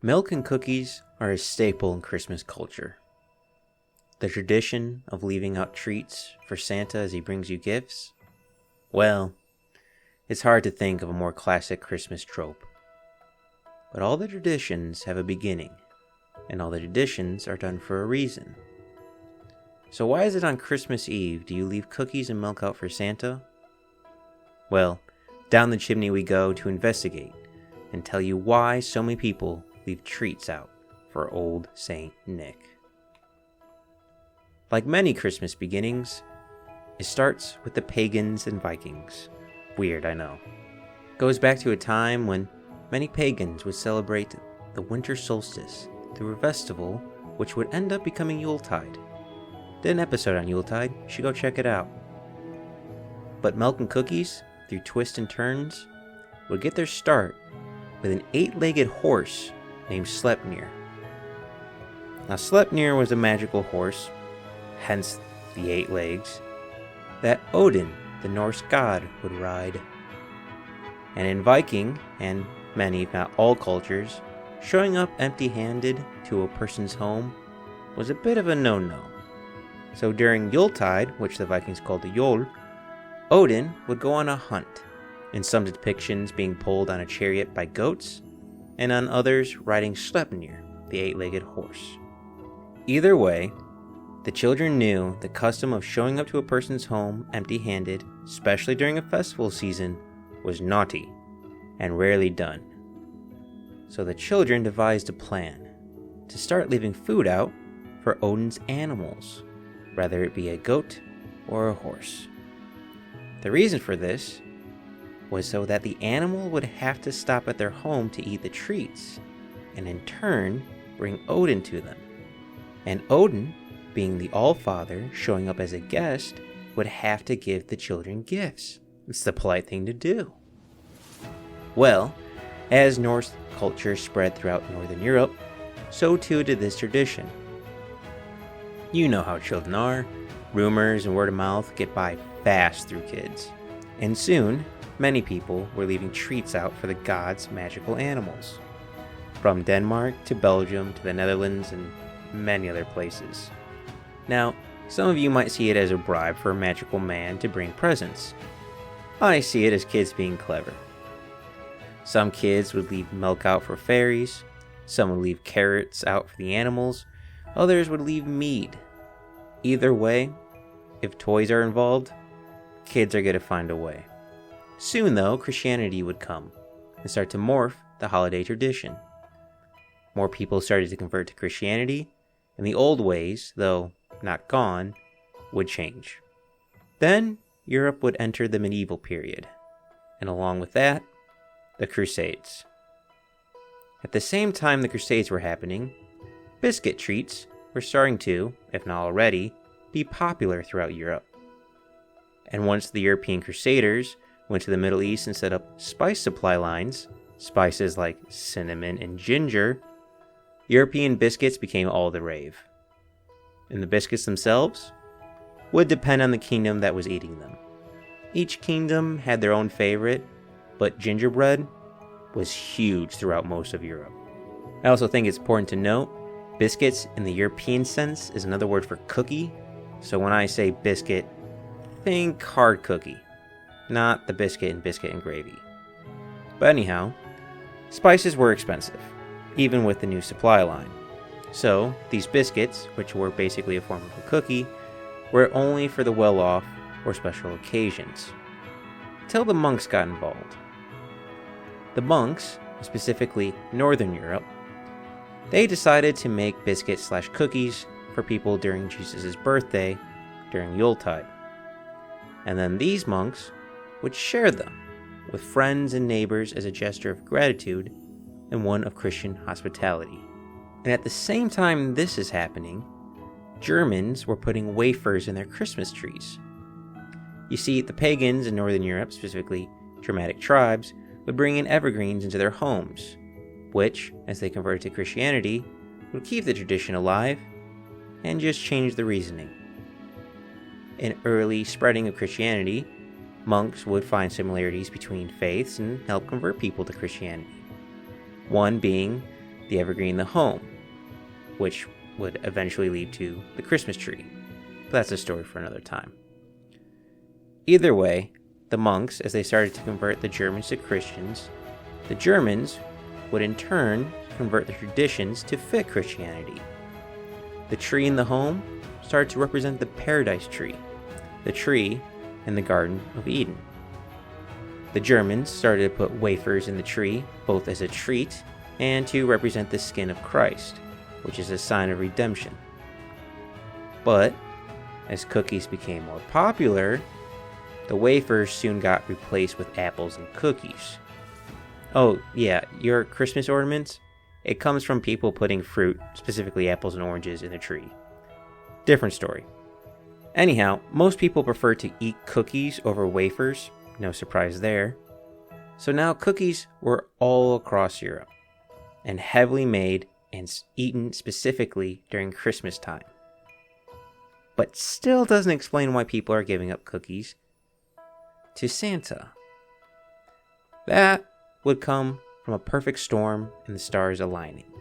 Milk and cookies are a staple in Christmas culture. The tradition of leaving out treats for Santa as he brings you gifts? Well, it's hard to think of a more classic Christmas trope. But all the traditions have a beginning, and all the traditions are done for a reason. So why is it on Christmas Eve do you leave cookies and milk out for Santa? Well, down the chimney we go to investigate and tell you why so many people leave treats out for old Saint Nick. Like many Christmas beginnings, it starts with the pagans and Vikings. Weird, I know. It goes back to a time when many pagans would celebrate the winter solstice through a festival which would end up becoming Yuletide. Did an episode on Yuletide, you should go check it out. But milk and cookies, through twists and turns, would get their start with an 8-legged horse named Sleipnir. Now Sleipnir was a magical horse, hence the 8 legs, that Odin, the Norse god, would ride. And in Viking, and many if not all cultures, showing up empty-handed to a person's home was a bit of a no-no. So during Yuletide, which the Vikings called the Yule, Odin would go on a hunt, in some depictions being pulled on a chariot by goats, and on others riding Sleipnir, the 8-legged horse. Either way, the children knew the custom of showing up to a person's home empty-handed, especially during a festival season, was naughty and rarely done. So the children devised a plan to start leaving food out for Odin's animals, whether it be a goat or a horse. The reason for this was so that the animal would have to stop at their home to eat the treats, and in turn bring Odin to them. And Odin, being the All-Father showing up as a guest, would have to give the children gifts. It's the polite thing to do. Well, as Norse culture spread throughout Northern Europe, so too did this tradition. You know how children are. Rumors and word of mouth get by fast through kids. And soon, many people were leaving treats out for the gods' magical animals. From Denmark to Belgium to the Netherlands and many other places. Now, some of you might see it as a bribe for a magical man to bring presents. I see it as kids being clever. Some kids would leave milk out for fairies, some would leave carrots out for the animals, others would leave mead. Either way, if toys are involved, kids are going to find a way. Soon though, Christianity would come and start to morph the holiday tradition. More people started to convert to Christianity, and the old ways, though not gone, would change. Then, Europe would enter the medieval period, and along with that, the Crusades. At the same time the Crusades were happening, biscuit treats were starting to, if not already, be popular throughout Europe. And once the European Crusaders went to the Middle East and set up spice supply lines, spices like cinnamon and ginger, European biscuits became all the rave. And the biscuits themselves would depend on the kingdom that was eating them. Each kingdom had their own favorite, but gingerbread was huge throughout most of Europe. I also think it's important to note, biscuits in the European sense is another word for cookie. So when I say biscuit, think hard cookie, not the biscuit and gravy. But anyhow, spices were expensive, even with the new supply line. So these biscuits, which were basically a form of a cookie, were only for the well-off or special occasions. Till the monks got involved. The monks, specifically Northern Europe, they decided to make biscuits/cookies for people during Jesus' birthday during Yuletide. And then these monks would share them with friends and neighbors as a gesture of gratitude and one of Christian hospitality. And at the same time this is happening, Germans were putting wafers in their Christmas trees. You see, the pagans in Northern Europe, specifically Germanic tribes, would bring in evergreens into their homes, which, as they converted to Christianity, would keep the tradition alive and just change the reasoning. In early spreading of Christianity, monks would find similarities between faiths and help convert people to Christianity. One being the evergreen in the home, which would eventually lead to the Christmas tree. But that's a story for another time. Either way, the monks, as they started to convert the Germans to Christians, the Germans would in turn convert the traditions to fit Christianity. The tree in the home started to represent the paradise tree, the tree in the Garden of Eden. The Germans started to put wafers in the tree, both as a treat and to represent the skin of Christ, which is a sign of redemption. But as cookies became more popular, the wafers soon got replaced with apples and cookies. Oh yeah, your Christmas ornaments? It comes from people putting fruit, specifically apples and oranges, in the tree. Different story. Anyhow, most people prefer to eat cookies over wafers, no surprise there. So now cookies were all across Europe, and heavily made and eaten specifically during Christmas time. But still doesn't explain why people are giving up cookies to Santa. That would come from a perfect storm and the stars aligning.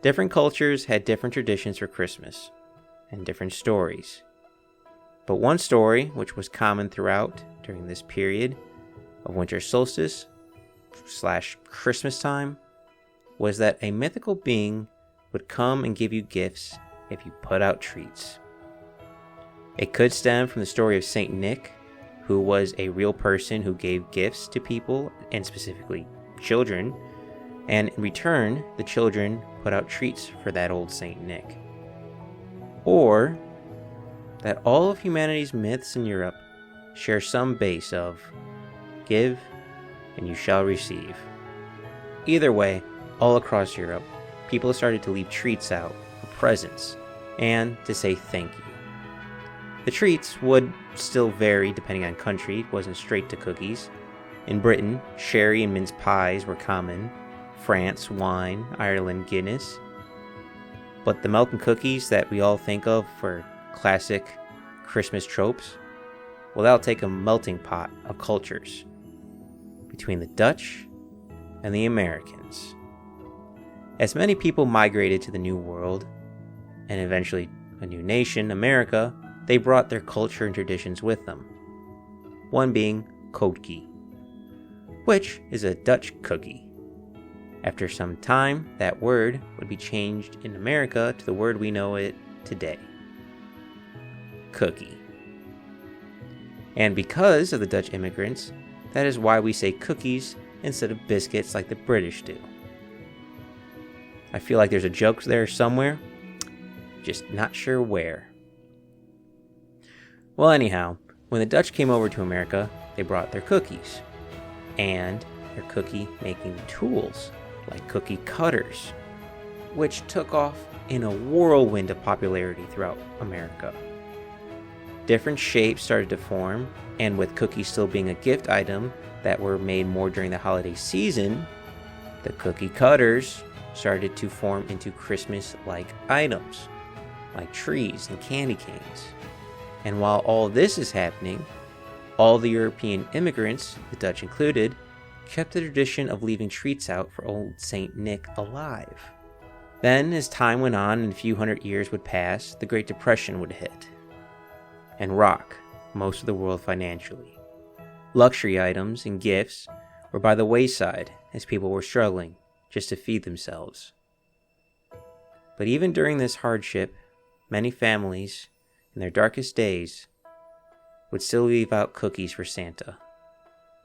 Different cultures had different traditions for Christmas and different stories. But one story, which was common throughout during this period of winter solstice / Christmas time, was that a mythical being would come and give you gifts if you put out treats. It could stem from the story of Saint Nick, who was a real person who gave gifts to people, and specifically children, and in return, the children put out treats for that old Saint Nick. Or that all of humanity's myths in Europe share some base of give and you shall receive. Either way, all across Europe, people started to leave treats out for presents and to say thank you. The treats would still vary depending on country. It wasn't straight to cookies. In Britain, sherry and mince pies were common. France, wine. Ireland, Guinness. But the milk and cookies that we all think of for classic Christmas tropes, well, that'll take a melting pot of cultures between the Dutch and the Americans. As many people migrated to the New World, and eventually a new nation, America, they brought their culture and traditions with them. One being koekje, which is a Dutch cookie. After some time, that word would be changed in America to the word we know it today, cookie. And because of the Dutch immigrants, that is why we say cookies instead of biscuits like the British do. I feel like there's a joke there somewhere, just not sure where. Well, anyhow, when the Dutch came over to America, they brought their cookies and their cookie making tools like cookie cutters, which took off in a whirlwind of popularity throughout America. Different shapes started to form, and with cookies still being a gift item that were made more during the holiday season, the cookie cutters started to form into Christmas-like items, like trees and candy canes. And while all this is happening, all the European immigrants, the Dutch included, kept the tradition of leaving treats out for old Saint Nick alive. Then, as time went on and a few hundred years would pass, the Great Depression would hit and rock most of the world financially. Luxury items and gifts were by the wayside as people were struggling just to feed themselves. But even during this hardship, many families, in their darkest days, would still leave out cookies for Santa,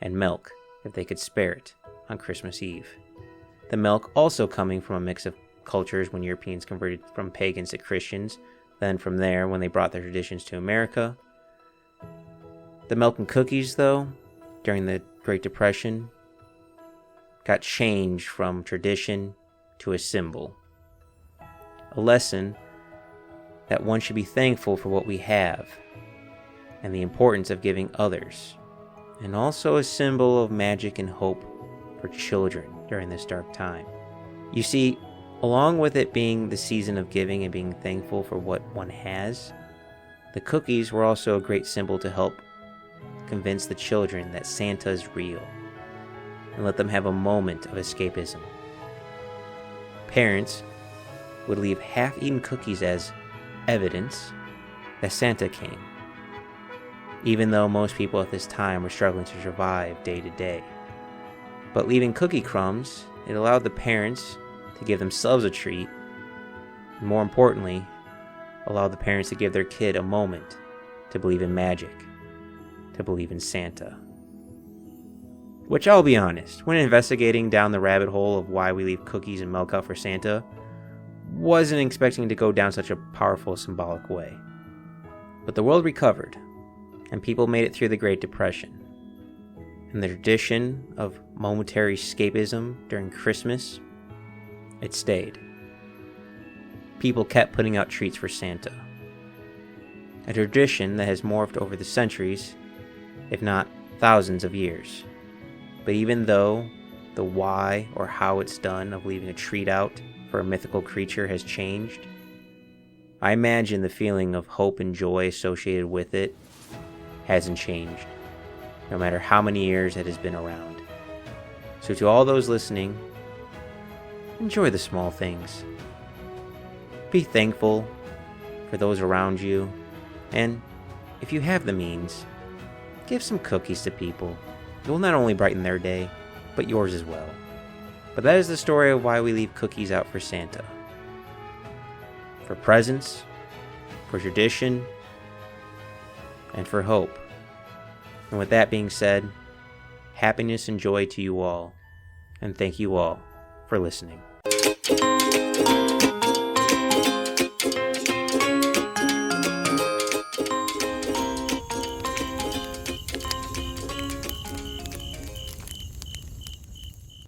and milk if they could spare it on Christmas Eve. The milk also coming from a mix of cultures when Europeans converted from pagans to Christians, then from there when they brought their traditions to America. The milk and cookies, though, during the Great Depression, got changed from tradition to a symbol. A lesson that one should be thankful for what we have and the importance of giving others, and also a symbol of magic and hope for children during this dark time. You see, along with it being the season of giving and being thankful for what one has, the cookies were also a great symbol to help convince the children that Santa is real and let them have a moment of escapism. Parents would leave half-eaten cookies as evidence that Santa came, even though most people at this time were struggling to survive day to day. But leaving cookie crumbs, it allowed the parents to give themselves a treat, and more importantly, allowed the parents to give their kid a moment to believe in magic, to believe in Santa. Which, I'll be honest, when investigating down the rabbit hole of why we leave cookies and milk out for Santa, wasn't expecting to go down such a powerful symbolic way. But the world recovered, and people made it through the Great Depression. And the tradition of momentary escapism during Christmas, it stayed. People kept putting out treats for Santa. A tradition that has morphed over the centuries, if not thousands of years. But even though the why or how it's done of leaving a treat out for a mythical creature has changed, I imagine the feeling of hope and joy associated with it hasn't changed, no matter how many years it has been around. So to all those listening, enjoy the small things. Be thankful for those around you, and if you have the means, give some cookies to people. It will not only brighten their day, but yours as well. But that is the story of why we leave cookies out for Santa. For presents, for tradition, and for hope. And with that being said, happiness and joy to you all, and thank you all for listening.